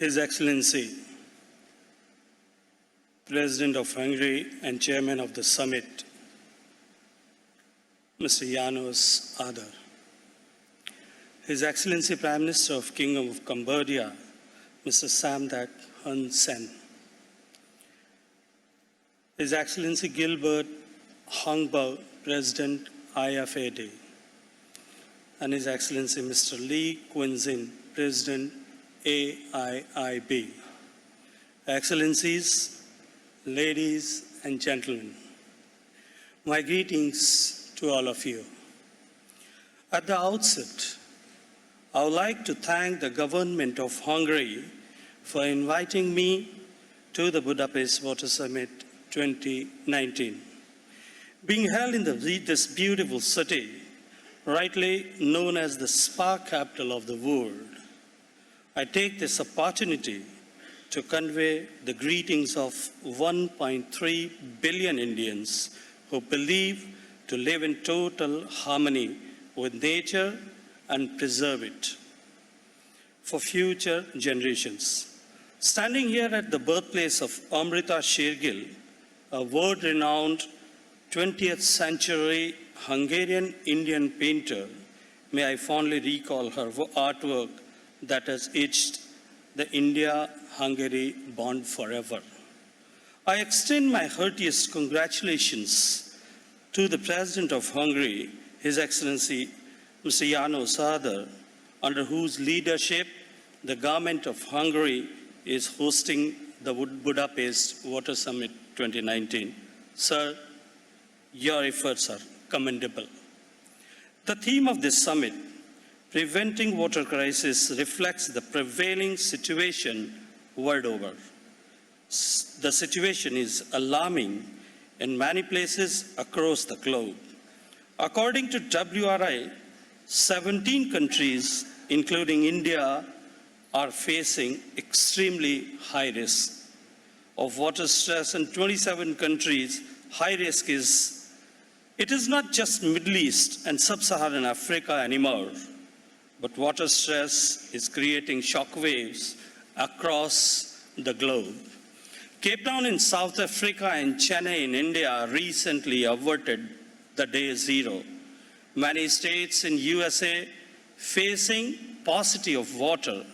His Excellency, President of Hungary and Chairman of the Summit, Mr. Janos Adar. His Excellency, Prime Minister of Kingdom of Cambodia, Mr. Samdech Hun Sen. His Excellency Gilbert Hongbo, President IFAD. And His Excellency Mr. Lee Quinzin, President AIIB. Excellencies, ladies and gentlemen, my greetings to all of you. At the outset, I would like to thank the government of Hungary for inviting me to the Budapest Water Summit 2019. Being held in this beautiful city, rightly known as the spa capital of the world, I take this opportunity to convey the greetings of 1.3 billion Indians who believe to live in total harmony with nature and preserve it for future generations. Standing here at the birthplace of Amrita Shergill, a world-renowned 20th century Hungarian Indian painter, may I fondly recall her artwork that has etched the India-Hungary bond forever. I extend my heartiest congratulations to the President of Hungary, His Excellency Mr. Janos Adar, under whose leadership the government of Hungary is hosting the Budapest Water Summit 2019. Sir, your efforts are commendable. The theme of this summit, Preventing Water Crisis, reflects the prevailing situation world over. The situation is alarming in many places across the globe. According to WRI, 17 countries, including India, are facing extremely high risk of water stress, and 27 countries, high risk is, it is not just Middle East and Sub-Saharan Africa anymore, but water stress is creating shockwaves across the globe. Cape Town in South Africa and Chennai in India recently averted the day zero. Many states in USA facing paucity of water.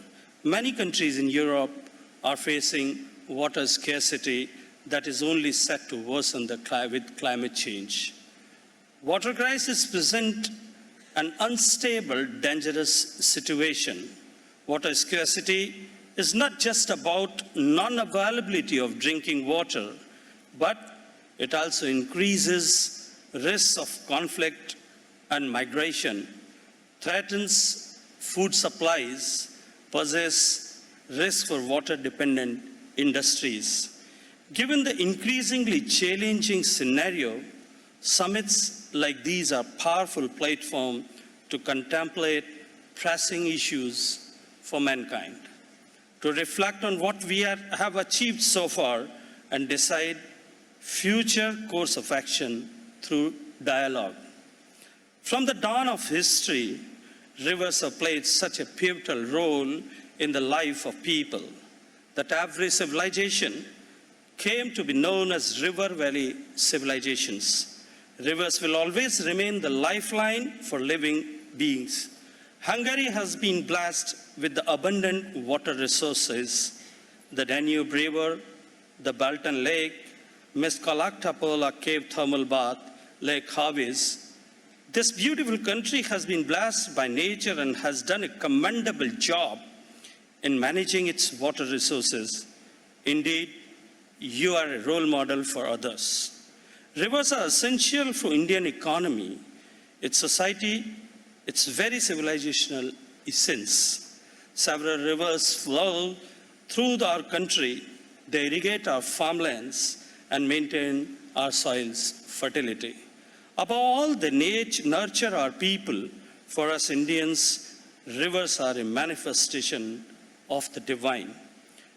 Many countries in Europe are facing water scarcity that is only set to worsen with climate change. Water crisis present an unstable, dangerous situation. Water scarcity is not just about non-availability of drinking water, but it also increases risks of conflict and migration, threatens food supplies, poses risk for water-dependent industries. Given the increasingly challenging scenario, summits like these are powerful platform to contemplate pressing issues for mankind, to reflect on what we have achieved so far and decide future course of action through dialogue. From the dawn of history, rivers have played such a pivotal role in the life of people that every civilization came to be known as river valley civilizations. Rivers will always remain the lifeline for living beings. Hungary has been blessed with the abundant water resources, the Danube River, the Baltan Lake, Meskalaktapola Cave Thermal Bath, Lake Havis. This beautiful country has been blessed by nature and has done a commendable job in managing its water resources. Indeed, you are a role model for others. Rivers are essential for Indian economy, its society, its very civilizational essence. Several rivers flow through our country. They irrigate our farmlands and maintain our soil's fertility. Above all, they nurture our people. For us Indians, rivers are a manifestation of the divine.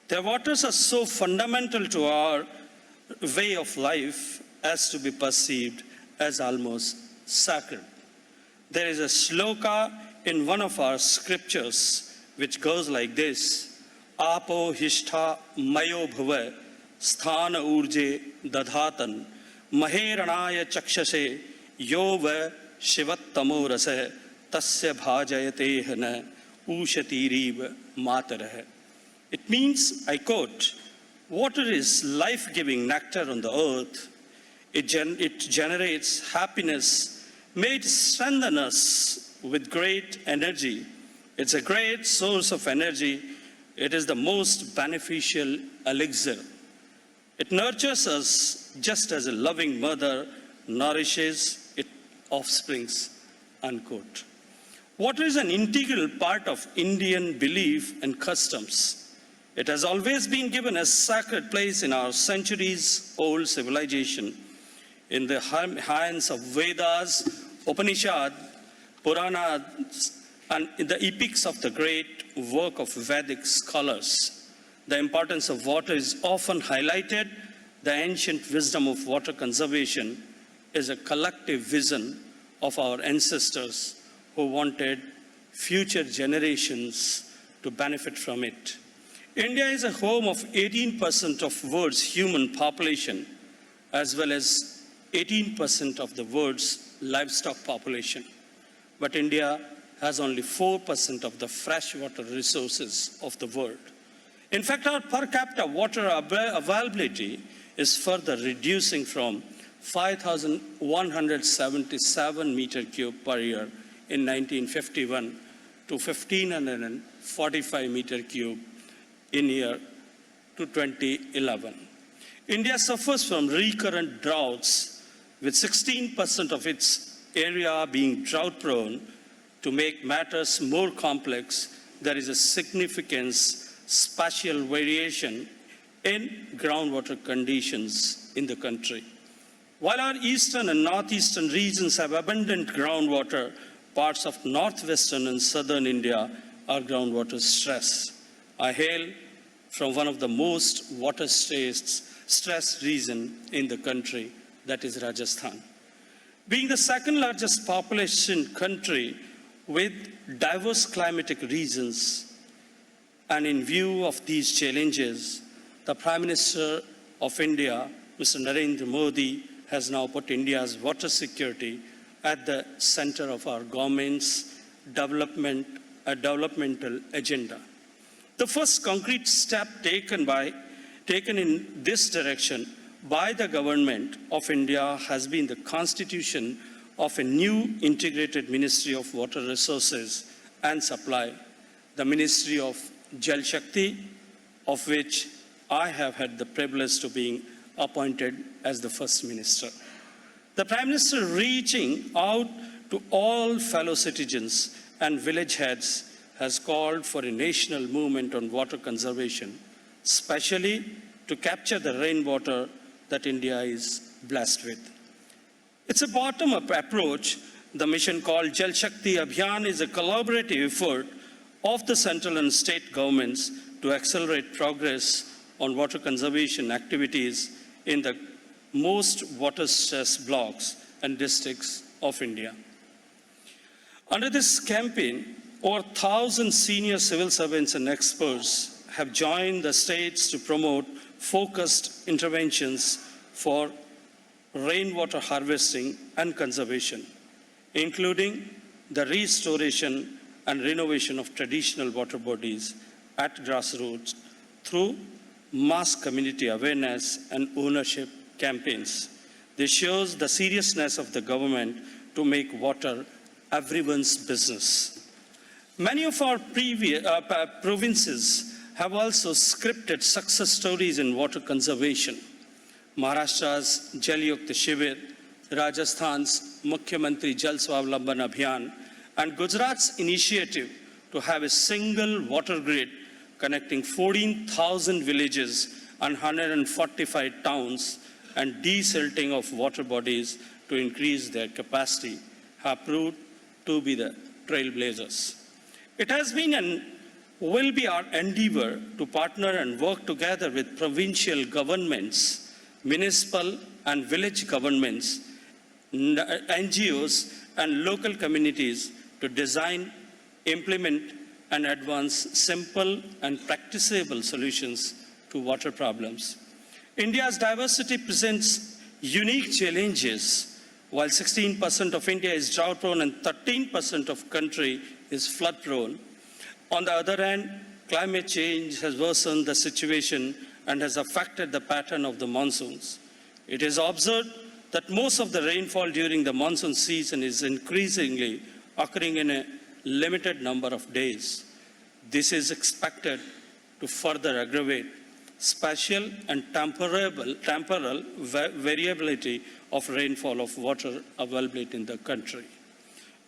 Their waters are so fundamental to our way of life as to be perceived as almost sacred. There is a shloka in one of our scriptures which goes like this: आपो हिष्ठा मयो भुव स्थान ऊर्जे दधातन महेरणाय चक्षसे यो व शिवत्तमो रस तस्य भाजयते न ऊषतीरीव मातरः. It means, I quote, water is life-giving nectar on the earth. It generates happiness. May it strengthen us with great energy. It's a great source of energy. It is the most beneficial elixir. It nurtures us just as a loving mother nourishes its offsprings, unquote. Water is an integral part of Indian belief and customs. It has always been given a sacred place in our centuries-old civilization. In the hands of Vedas, Upanishads, Puranas, and in the epics of the great work of Vedic scholars, the importance of water is often highlighted. The ancient wisdom of water conservation is a collective vision of our ancestors who wanted future generations to benefit from it. India is a home of 18% of world's human population, as well as 18% of the world's livestock population. But India has only 4% of the freshwater resources of the world. In fact, our per capita water availability is further reducing from 5,177 meter cube per year in 1951 to 1,545 meter cube in year to 2011. India suffers from recurrent droughts, with 16% of its area being drought prone. To make matters more complex, there is a significant spatial variation in groundwater conditions in the country. While our eastern and northeastern regions have abundant groundwater, parts of northwestern and southern India are groundwater stressed. I hail from one of the most water-stressed regions in the country, that is Rajasthan. Being the second largest population country with diverse climatic regions, and in view of these challenges, the Prime Minister of India, Mr. Narendra Modi, has now put India's water security at the center of our government's developmental agenda. The first concrete step taken in this direction by the government of India has been the constitution of a new integrated Ministry of Water Resources and Supply, the Ministry of Jal Shakti, of which I have had the privilege to being appointed as the first minister. The Prime Minister, reaching out to all fellow citizens and village heads, has called for a national movement on water conservation, especially to capture the rainwater that India is blessed with. It's a bottom-up approach. The mission called Jal Shakti Abhiyan is a collaborative effort of the central and state governments to accelerate progress on water conservation activities in the most water-stressed blocks and districts of India. Under this campaign, over 1,000 senior civil servants and experts have joined the states to promote focused interventions for rainwater harvesting and conservation, including the restoration and renovation of traditional water bodies at grassroots through mass community awareness and ownership campaigns. This shows the seriousness of the government to make water everyone's business. Many of our provinces have also scripted success stories in water conservation. Maharashtra's Jal Yukt Shivir, Rajasthan's Mukhyamantri Jal Swavlamban Abhiyan, and Gujarat's initiative to have a single water grid connecting 14,000 villages and 145 towns and desilting of water bodies to increase their capacity have proved to be the trailblazers. It has been and will be our endeavor to partner and work together with provincial governments, municipal and village governments, NGOs, and local communities to design, implement, and advance simple and practicable solutions to water problems. India's diversity presents unique challenges. While 16% of India is drought-prone and 13% of country is flood-prone. On the other hand, climate change has worsened the situation and has affected the pattern of the monsoons. It is observed that most of the rainfall during the monsoon season is increasingly occurring in a limited number of days. This is expected to further aggravate spatial and temporal variability of rainfall of water availability in the country.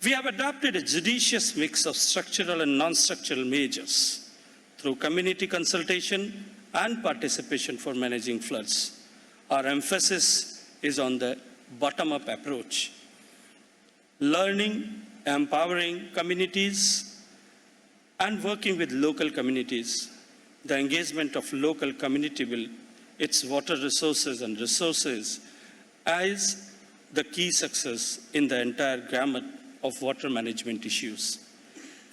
We have adopted a judicious mix of structural and non-structural measures through community consultation and participation for managing floods. Our emphasis is on the bottom-up approach, learning, empowering communities, and working with local communities. The engagement of local community with its water resources and resources is the key success in the entire gamut of water management issues.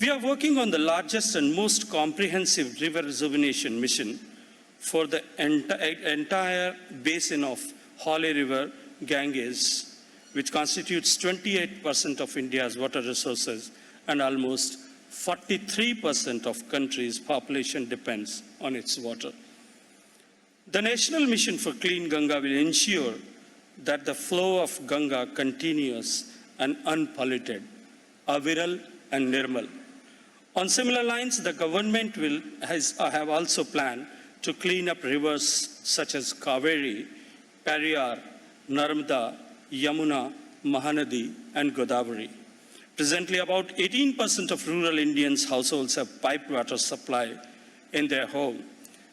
We are working on the largest and most comprehensive river rejuvenation mission for the entire basin of Holy River Ganges, which constitutes 28% of India's water resources and almost 43% of country's population depends on its water. The National Mission for Clean Ganga will ensure that the flow of Ganga continues and unpolluted, aviral and nirmal. On similar lines, the government have also planned to clean up rivers such as Kaveri, Periyar, Narmada, Yamuna, Mahanadi, and Godavari. Presently, about 18% of rural Indians' households have piped water supply in their home,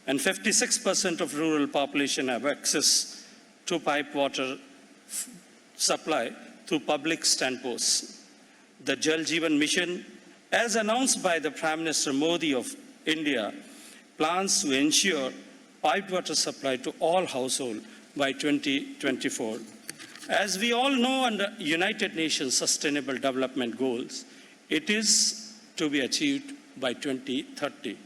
and 56% of rural population have access to pipe water supply through public standposts. The Jal Jeevan Mission, as announced by the Prime Minister Modi of India, plans to ensure piped water supply to all households by 2024. As we all know, under United Nations Sustainable Development Goals, it is to be achieved by 2030.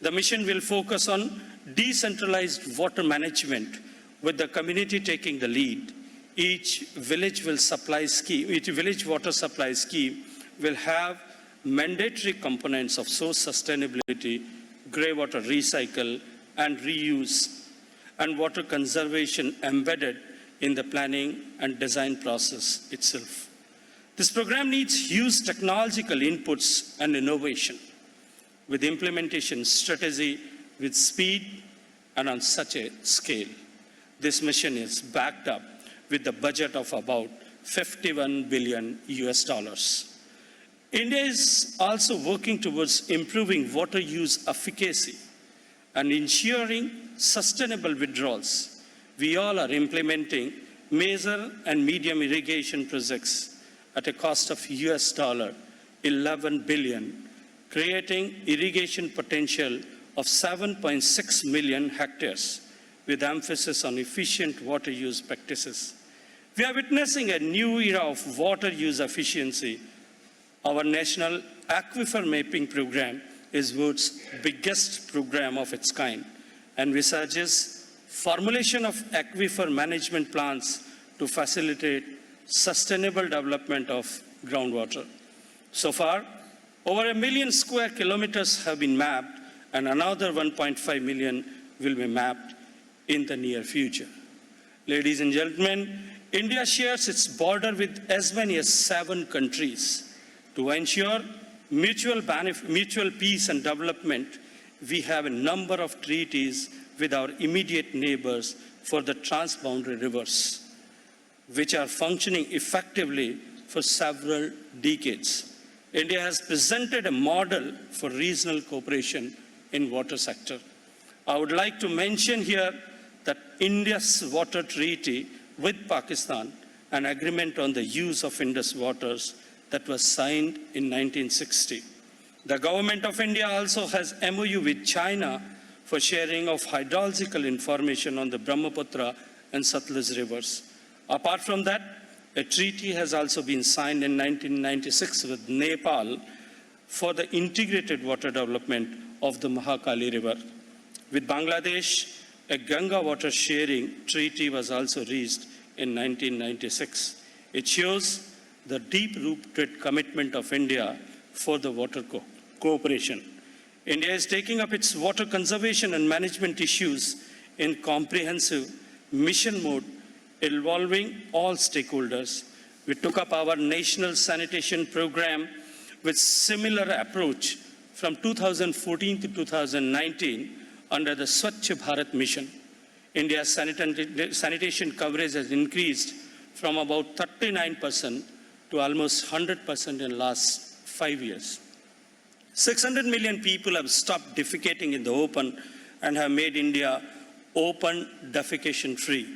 The mission will focus on decentralized water management with the community taking the lead. Each village water supply scheme will have mandatory components of source sustainability, grey water recycle and reuse, and water conservation embedded in the planning and design process itself. This program needs huge technological inputs and innovation with implementation strategy with speed and on such a scale. This mission is backed up with the budget of about $51 billion. India is also working towards improving water use efficacy and ensuring sustainable withdrawals. We all are implementing major and medium irrigation projects at a cost of $11 billion, creating irrigation potential of 7.6 million hectares with emphasis on efficient water use practices. We are witnessing a new era of water use efficiency. Our National Aquifer Mapping Program is world's biggest program of its kind and envisages formulation of aquifer management plans to facilitate sustainable development of groundwater. So far, over 1 million square kilometers have been mapped and another 1.5 million will be mapped in the near future. Ladies and gentlemen, India shares its border with as many as 7 countries. To ensure mutual peace and development, we have a number of treaties with our immediate neighbors for the transboundary rivers, which are functioning effectively for several decades. India has presented a model for regional cooperation in water sector. I would like to mention here that India's water treaty with Pakistan, an agreement on the use of Indus waters that was signed in 1960. The government of India also has MOU with China for sharing of hydrological information on the Brahmaputra and Satluj rivers. Apart from that, a treaty has also been signed in 1996 with Nepal for the integrated water development of the Mahakali River. With Bangladesh, a Ganga water sharing treaty was also reached in 1996. It shows the deep-rooted commitment of India for the water cooperation. India is taking up its water conservation and management issues in comprehensive mission mode, involving all stakeholders. We took up our national sanitation program with similar approach from 2014 to 2019 under the Swachh Bharat mission. India's sanitation coverage has increased from about 39% to almost 100% in the last 5 years. 600 million people have stopped defecating in the open and have made India open defecation free.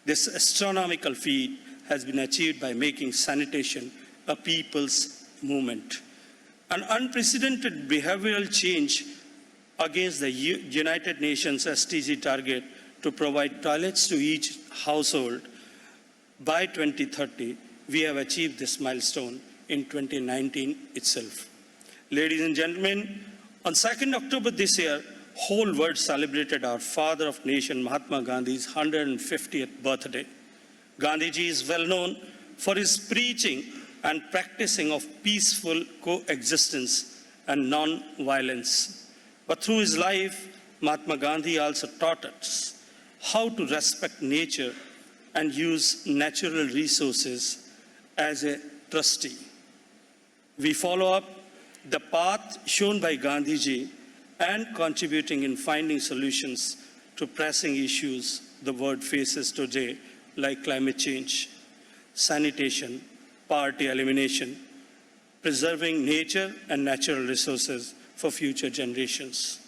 This astronomical feat has been achieved by making sanitation a people's movement. An unprecedented behavioral change against the United Nations SDG target to provide toilets to each household by 2030, we have achieved this milestone in 2019 itself. Ladies and gentlemen, on 2nd October this year, whole world celebrated our father of nation, Mahatma Gandhi's 150th birthday. Gandhiji is well known for his preaching and practicing of peaceful coexistence and non-violence. But through his life, Mahatma Gandhi also taught us how to respect nature and use natural resources as a trustee. We follow up the path shown by Gandhiji and contributing in finding solutions to pressing issues the world faces today, like climate change, sanitation, poverty elimination, preserving nature and natural resources for future generations.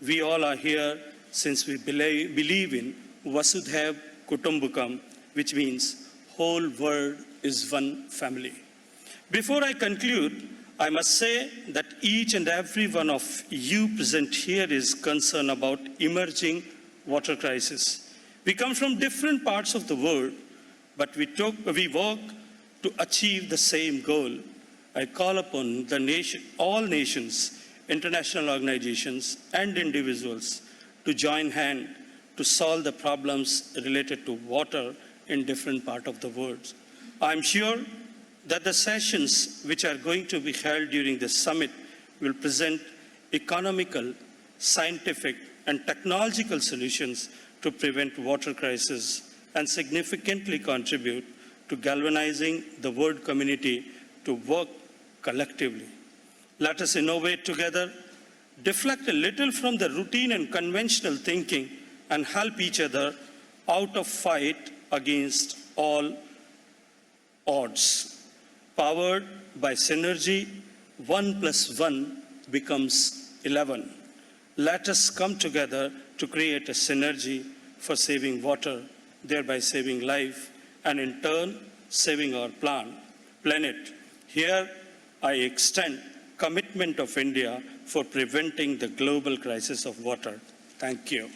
We all are here since we believe in Vasudhaiv Kutumbakam, which means whole world is one family. Before I conclude, I must say that each and every one of you present here is concerned about emerging water crisis. We come from different parts of the world, but we work to achieve the same goal. I call upon all nations, international organizations, and individuals to join hands to solve the problems related to water in different parts of the world. I'm sure that the sessions which are going to be held during this summit will present economical, scientific, and technological solutions to prevent water crisis and significantly contribute to galvanizing the world community to work collectively. Let us innovate together, deflect a little from the routine and conventional thinking, and help each other out of fight against all odds. Powered by synergy, 1 + 1 becomes 11. Let us come together to create a synergy for saving water, thereby saving life, and in turn, saving our planet. Here, I extend commitment of India for preventing the global crisis of water. Thank you.